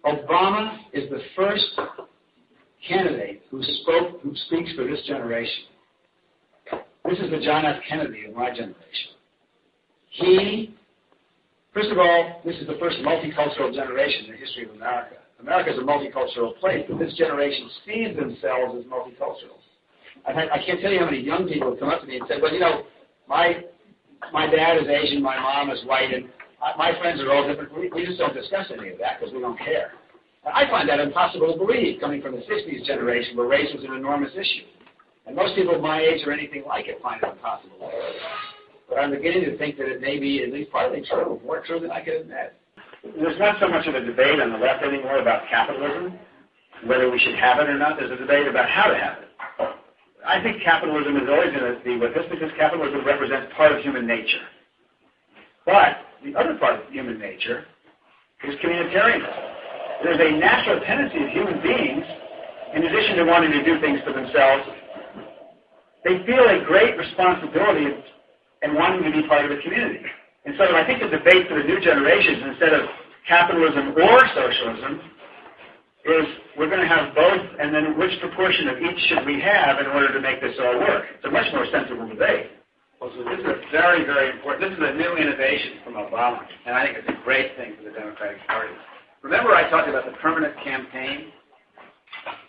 Obama is the first candidate who speaks for this generation. This is the John F. Kennedy of my generation. First of all, this is the first multicultural generation in the history of America. America is a multicultural place, but this generation sees themselves as multicultural. I can't tell you how many young people have come up to me and said, well, you know, my dad is Asian, my mom is white, and my friends are all different. We just don't discuss any of that because we don't care. And I find that impossible to believe, coming from the 60s generation where race was an enormous issue. And most people my age or anything like it find it impossible to believe. But I'm beginning to think that it may be at least partly true, more true than I could admit. There's not so much of a debate on the left anymore about capitalism, whether we should have it or not. There's a debate about how to have it. I think capitalism is always going to be with us because capitalism represents part of human nature. But the other part of human nature is communitarianism. There's a natural tendency of human beings, in addition to wanting to do things for themselves, they feel a great responsibility and wanting to be part of a community. And so I think the debate for the new generations, instead of capitalism or socialism, is we're going to have both, and then which proportion of each should we have in order to make this all work? It's a much more sensible debate. Well, so this is a very, very important, this is a new innovation from Obama, and I think it's a great thing for the Democratic Party. Remember I talked about the permanent campaign?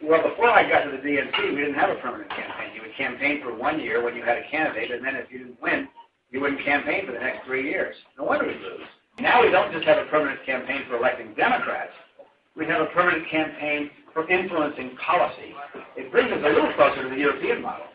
Well, before I got to the DNC, we didn't have a permanent campaign. You would campaign for 1 year when you had a candidate, and then if you didn't win, you wouldn't campaign for the next 3 years. No wonder we lose. Now we don't just have a permanent campaign for electing Democrats. We have a permanent campaign for influencing policy. It brings us a little closer to the European model.